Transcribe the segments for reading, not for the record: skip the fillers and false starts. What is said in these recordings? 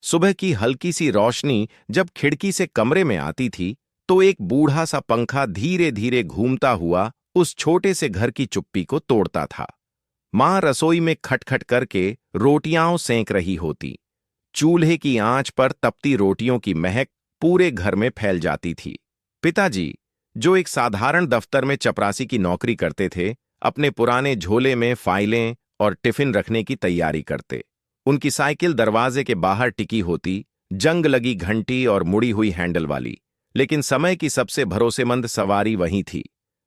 सुबह की हल्की सी रोशनी जब खिड़की से कमरे में आती थी तो एक बूढ़ा सा पंखा धीरे धीरे घूमता हुआ उस छोटे से घर की चुप्पी को तोड़ता था। मां रसोई में खटखट करके रोटियां सेंक रही होती। चूल्हे की आंच पर तपती रोटियों की महक पूरे घर में फैल जाती थी। पिताजी, जो एक साधारण दफ्तर में चपरासी की नौकरी करते थे, अपने पुराने झोले में फाइलें और टिफिन रखने की तैयारी करते। उनकी साइकिल दरवाजे के बाहर टिकी होती, जंग लगी घंटी और मुड़ी हुई हैंडल वाली, लेकिन समय की सबसे भरोसेमंद सवारी वही थी।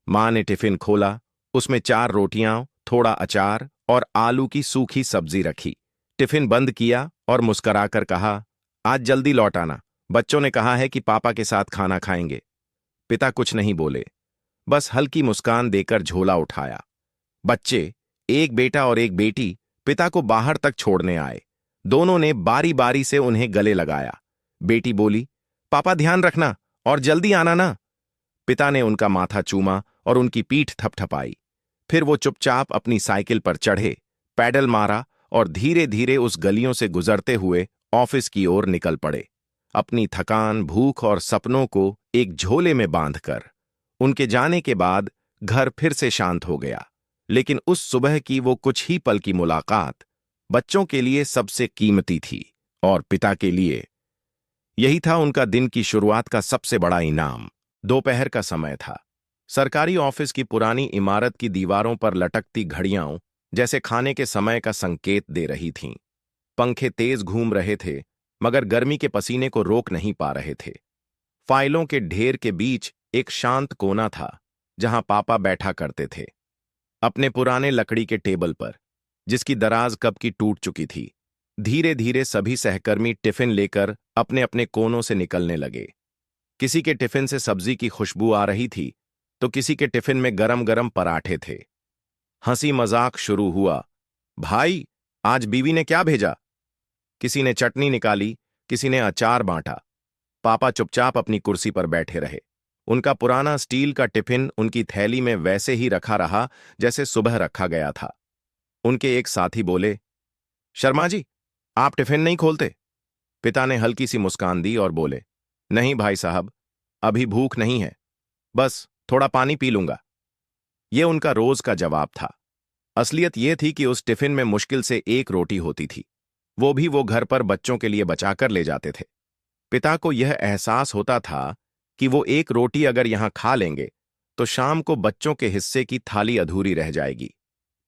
मां ने टिफिन खोला, उसमें 4 रोटियां, थोड़ा अचार और आलू की सूखी सब्जी रखी। टिफिन बंद किया और मुस्कराकर कहा, आज जल्दी लौट आना, बच्चों ने कहा है कि पापा के साथ खाना खाएंगे। पिता कुछ नहीं बोले, बस हल्की मुस्कान देकर झोला उठाया। बच्चे, एक बेटा और एक बेटी, पिता को बाहर तक छोड़ने आए। दोनों ने बारी बारी से उन्हें गले लगाया। बेटी बोली, पापा ध्यान रखना और जल्दी आना ना। पिता ने उनका माथा चूमा और उनकी पीठ थपथपाई। फिर वो चुपचाप अपनी साइकिल पर चढ़े, पैडल मारा और धीरे धीरे उस गलियों से गुजरते हुए ऑफिस की ओर निकल पड़े, अपनी थकान, भूख और सपनों को एक झोले में बांधकर। उनके जाने के बाद घर फिर से शांत हो गया, लेकिन उस सुबह की वो कुछ ही पल की मुलाकात बच्चों के लिए सबसे कीमती थी और पिता के लिए यही था उनका दिन की शुरुआत का सबसे बड़ा इनाम। दोपहर का समय था। सरकारी ऑफिस की पुरानी इमारत की दीवारों पर लटकती घड़ियां जैसे खाने के समय का संकेत दे रही थीं। पंखे तेज घूम रहे थे, मगर गर्मी के पसीने को रोक नहीं पा रहे थे। फाइलों के ढेर के बीच एक शांत कोना था, जहां पापा बैठा करते थे, अपने पुराने लकड़ी के टेबल पर, जिसकी दराज कब की टूट चुकी थी। धीरे धीरे सभी सहकर्मी टिफिन लेकर अपने अपने कोनों से निकलने लगे। किसी के टिफिन से सब्जी की खुशबू आ रही थी, तो किसी के टिफिन में गरम गरम पराठे थे। हंसी मजाक शुरू हुआ। भाई, आज बीवी ने क्या भेजा? किसी ने चटनी निकाली, किसी ने अचार बांटा। पापा चुपचाप अपनी कुर्सी पर बैठे रहे। उनका पुराना स्टील का टिफिन उनकी थैली में वैसे ही रखा रहा जैसे सुबह रखा गया था। उनके एक साथी बोले, शर्मा जी, आप टिफिन नहीं खोलते? पिता ने हल्की सी मुस्कान दी और बोले, नहीं भाई साहब, अभी भूख नहीं है, बस थोड़ा पानी पी लूंगा। ये उनका रोज का जवाब था। असलियत यह थी कि उस टिफिन में मुश्किल से एक रोटी होती थी, वो भी वो घर पर बच्चों के लिए बचाकर ले जाते थे। पिता को यह एहसास होता था कि वो एक रोटी अगर यहां खा लेंगे तो शाम को बच्चों के हिस्से की थाली अधूरी रह जाएगी।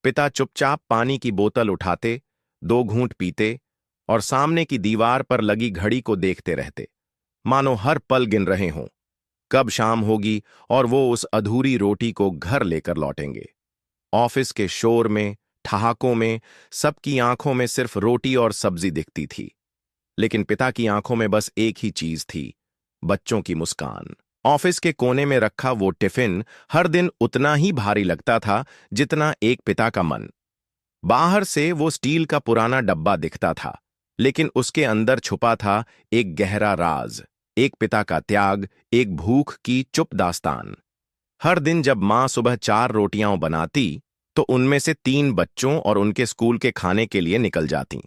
पिता चुपचाप पानी की बोतल उठाते, 2 घूंट पीते और सामने की दीवार पर लगी घड़ी को देखते रहते, मानो हर पल गिन रहे हों कब शाम होगी और वो उस अधूरी रोटी को घर लेकर लौटेंगे। ऑफिस के शोर में, ठहाकों में, सबकी आंखों में सिर्फ रोटी और सब्जी दिखती थी, लेकिन पिता की आंखों में बस एक ही चीज थी, बच्चों की मुस्कान। ऑफिस के कोने में रखा वो टिफिन हर दिन उतना ही भारी लगता था जितना एक पिता का मन। बाहर से वो स्टील का पुराना डब्बा दिखता था, लेकिन उसके अंदर छुपा था एक गहरा राज, एक पिता का त्याग, एक भूख की चुप दास्तान। हर दिन जब मां सुबह 4 रोटियां बनाती, तो उनमें से 3 बच्चों और उनके स्कूल के खाने के लिए निकल जाती।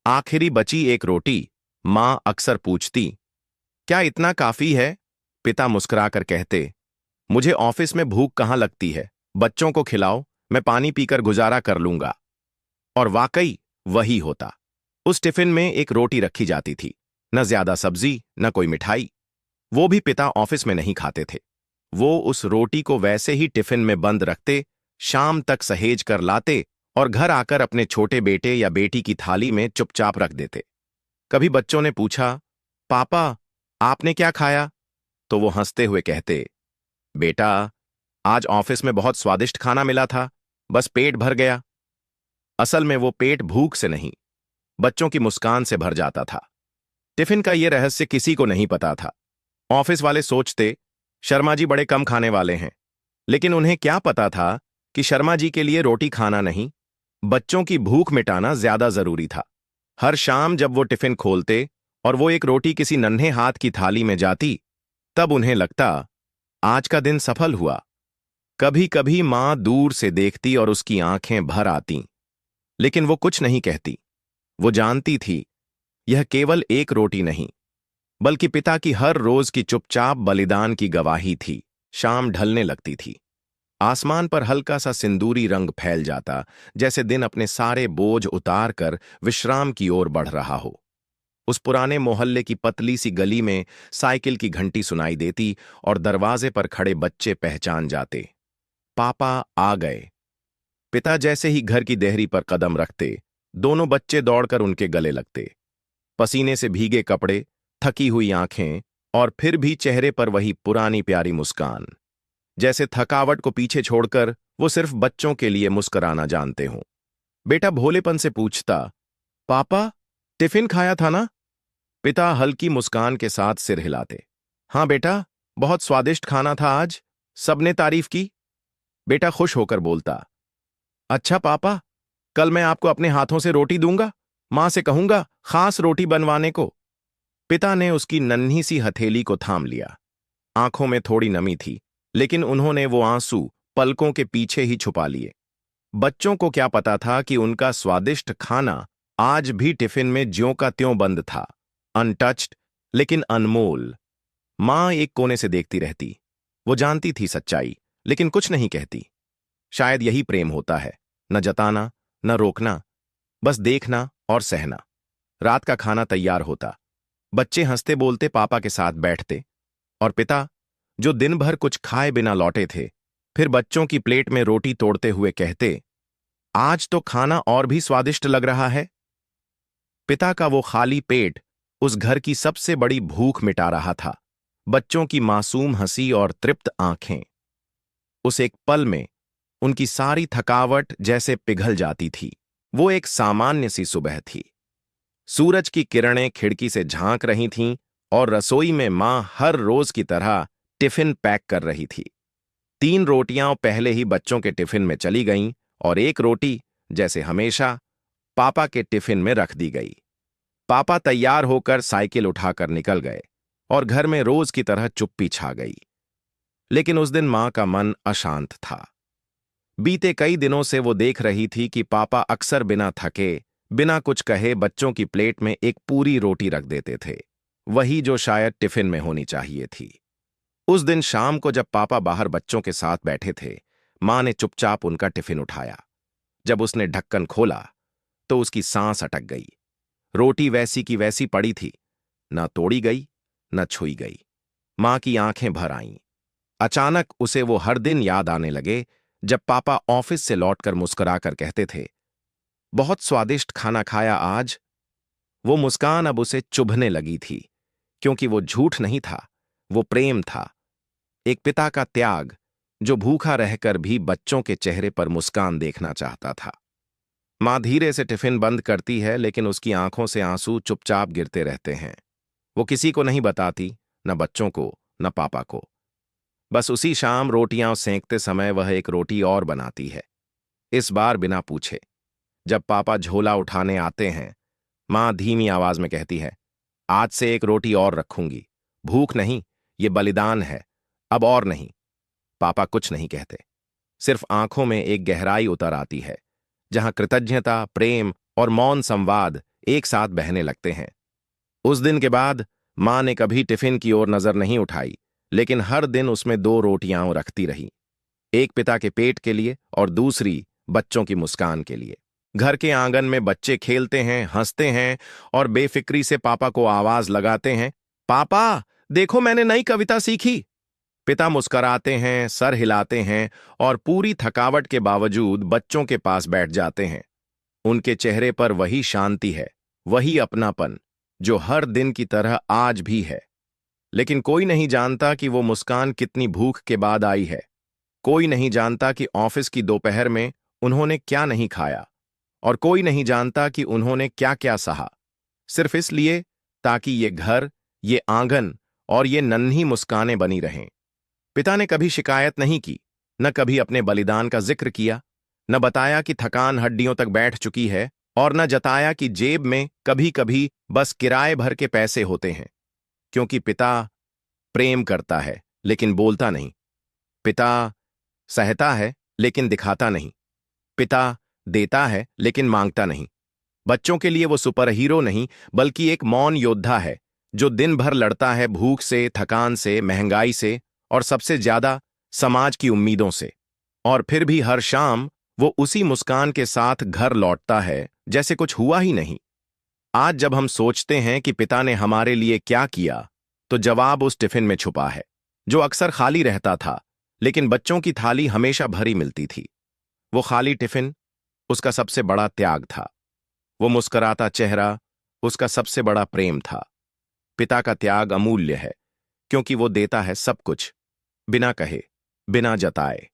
आखिरी बची एक रोटी मां अक्सर पूछती, क्या इतना काफी है? पिता मुस्कुराकर कहते, मुझे ऑफिस में भूख कहाँ लगती है, बच्चों को खिलाओ, मैं पानी पीकर गुजारा कर लूंगा। और वाकई वही होता। उस टिफिन में एक रोटी रखी जाती थी, न ज्यादा सब्जी, न कोई मिठाई। वो भी पिता ऑफिस में नहीं खाते थे। वो उस रोटी को वैसे ही टिफिन में बंद रखते, शाम तक सहेज कर लाते और घर आकर अपने छोटे बेटे या बेटी की थाली में चुपचाप रख देते। कभी बच्चों ने पूछा, पापा, आपने क्या खाया? तो वो हंसते हुए कहते, बेटा, आज ऑफिस में बहुत स्वादिष्ट खाना मिला था, बस पेट भर गया। असल में वो पेट भूख से नहीं, बच्चों की मुस्कान से भर जाता था। टिफिन का ये रहस्य किसी को नहीं पता था। ऑफिस वाले सोचते, शर्मा जी बड़े कम खाने वाले हैं, लेकिन उन्हें क्या पता था कि शर्मा जी के लिए रोटी खाना नहीं, बच्चों की भूख मिटाना ज्यादा जरूरी था। हर शाम जब वो टिफिन खोलते और वो एक रोटी किसी नन्हे हाथ की थाली में जाती, तब उन्हें लगता, आज का दिन सफल हुआ। कभी कभी मां दूर से देखती और उसकी आंखें भर आतीं, लेकिन वो कुछ नहीं कहती। वो जानती थी, यह केवल एक रोटी नहीं, बल्कि पिता की हर रोज की चुपचाप बलिदान की गवाही थी। शाम ढलने लगती थी। आसमान पर हल्का सा सिंदूरी रंग फैल जाता, जैसे दिन अपने सारे बोझ उतार कर विश्राम की ओर बढ़ रहा हो। उस पुराने मोहल्ले की पतली सी गली में साइकिल की घंटी सुनाई देती और दरवाजे पर खड़े बच्चे पहचान जाते। पापा आ गए। पिता जैसे ही घर की देहरी पर कदम रखते, दोनों बच्चे दौड़कर उनके गले लगते। पसीने से भीगे कपड़े, थकी हुई आंखें, और फिर भी चेहरे पर वही पुरानी प्यारी मुस्कान, जैसे थकावट को पीछे छोड़कर वो सिर्फ बच्चों के लिए मुस्कुराना जानते हों। बेटा भोलेपन से पूछता, पापा, टिफिन खाया था ना? पिता हल्की मुस्कान के साथ सिर हिलाते। हाँ बेटा, बहुत स्वादिष्ट खाना था आज, सबने तारीफ की। बेटा खुश होकर बोलता, अच्छा पापा, कल मैं आपको अपने हाथों से रोटी दूंगा, मां से कहूंगा खास रोटी बनवाने को। पिता ने उसकी नन्ही सी हथेली को थाम लिया। आंखों में थोड़ी नमी थी, लेकिन उन्होंने वो आंसू पलकों के पीछे ही छुपा लिए। बच्चों को क्या पता था कि उनका स्वादिष्ट खाना आज भी टिफिन में ज्यों का त्यों बंद था, अनटच्ड, लेकिन अनमोल। मां एक कोने से देखती रहती। वो जानती थी सच्चाई, लेकिन कुछ नहीं कहती। शायद यही प्रेम होता है, न जताना, न रोकना, बस देखना और सहना। रात का खाना तैयार होता। बच्चे हंसते बोलते पापा के साथ बैठते, और पिता, जो दिन भर कुछ खाए बिना लौटे थे, फिर बच्चों की प्लेट में रोटी तोड़ते हुए कहते, आज तो खाना और भी स्वादिष्ट लग रहा है। पिता का वो खाली पेट उस घर की सबसे बड़ी भूख मिटा रहा था। बच्चों की मासूम हंसी और तृप्त आंखें। उस एक पल में उनकी सारी थकावट जैसे पिघल जाती थी। वो एक सामान्य सी सुबह थी। सूरज की किरणें खिड़की से झांक रही थीं और रसोई में मां हर रोज की तरह टिफिन पैक कर रही थी। 3 रोटियां पहले ही बच्चों के टिफिन में चली गईं और एक रोटी, जैसे हमेशा, पापा के टिफिन में रख दी गई। पापा तैयार होकर साइकिल उठाकर निकल गए और घर में रोज की तरह चुप्पी छा गई। लेकिन उस दिन मां का मन अशांत था। बीते कई दिनों से वो देख रही थी कि पापा अक्सर बिना थके, बिना कुछ कहे बच्चों की प्लेट में एक पूरी रोटी रख देते थे, वही जो शायद टिफिन में होनी चाहिए थी। उस दिन शाम को जब पापा बाहर बच्चों के साथ बैठे थे, मां ने चुपचाप उनका टिफिन उठाया। जब उसने ढक्कन खोला तो उसकी सांस अटक गई। रोटी वैसी की वैसी पड़ी थी, न तोड़ी गई, न छुई गई। मां की आंखें भर आईं। अचानक उसे वो हर दिन याद आने लगे जब पापा ऑफिस से लौटकर मुस्कुराकर कहते थे, बहुत स्वादिष्ट खाना खाया आज। वो मुस्कान अब उसे चुभने लगी थी, क्योंकि वो झूठ नहीं था, वो प्रेम था। एक पिता का त्याग, जो भूखा रहकर भी बच्चों के चेहरे पर मुस्कान देखना चाहता था। मां धीरे से टिफिन बंद करती है, लेकिन उसकी आंखों से आंसू चुपचाप गिरते रहते हैं। वो किसी को नहीं बताती, न बच्चों को, न पापा को। बस उसी शाम रोटियां सेंकते समय वह एक रोटी और बनाती है, इस बार बिना पूछे। जब पापा झोला उठाने आते हैं, मां धीमी आवाज में कहती है, आज से एक रोटी और रखूंगी। भूख नहीं, ये बलिदान है, अब और नहीं। पापा कुछ नहीं कहते, सिर्फ आंखों में एक गहराई उतर आती है, जहां कृतज्ञता, प्रेम और मौन संवाद एक साथ बहने लगते हैं। उस दिन के बाद मां ने कभी टिफिन की ओर नजर नहीं उठाई, लेकिन हर दिन उसमें 2 रोटियां रखती रही, एक पिता के पेट के लिए और दूसरी बच्चों की मुस्कान के लिए। घर के आंगन में बच्चे खेलते हैं, हंसते हैं और बेफिक्री से पापा को आवाज लगाते हैं, पापा, देखो मैंने नई कविता सीखी। पिता मुस्कराते हैं, सर हिलाते हैं और पूरी थकावट के बावजूद बच्चों के पास बैठ जाते हैं। उनके चेहरे पर वही शांति है, वही अपनापन, जो हर दिन की तरह आज भी है। लेकिन कोई नहीं जानता कि वो मुस्कान कितनी भूख के बाद आई है। कोई नहीं जानता कि ऑफिस की दोपहर में उन्होंने क्या नहीं खाया, और कोई नहीं जानता कि उन्होंने क्या क्या सहा, सिर्फ इसलिए ताकि ये घर, ये आंगन और ये नन्ही मुस्कानें बनी रहें। पिता ने कभी शिकायत नहीं की, न कभी अपने बलिदान का जिक्र किया, न बताया कि थकान हड्डियों तक बैठ चुकी है, और न जताया कि जेब में कभी कभी बस किराए भर के पैसे होते हैं। क्योंकि पिता प्रेम करता है, लेकिन बोलता नहीं। पिता सहता है, लेकिन दिखाता नहीं। पिता देता है, लेकिन मांगता नहीं। बच्चों के लिए वो सुपर हीरो नहीं, बल्कि एक मौन योद्धा है जो दिन भर लड़ता है भूख से, थकान से, महंगाई से और सबसे ज्यादा समाज की उम्मीदों से। और फिर भी हर शाम वो उसी मुस्कान के साथ घर लौटता है जैसे कुछ हुआ ही नहीं। आज जब हम सोचते हैं कि पिता ने हमारे लिए क्या किया, तो जवाब उस टिफिन में छुपा है, जो अक्सर खाली रहता था, लेकिन बच्चों की थाली हमेशा भरी मिलती थी। वो खाली टिफिन उसका सबसे बड़ा त्याग था। वो मुस्कुराता चेहरा उसका सबसे बड़ा प्रेम था। पिता का त्याग अमूल्य है, क्योंकि वो देता है सब कुछ, बिना कहे, बिना जताए।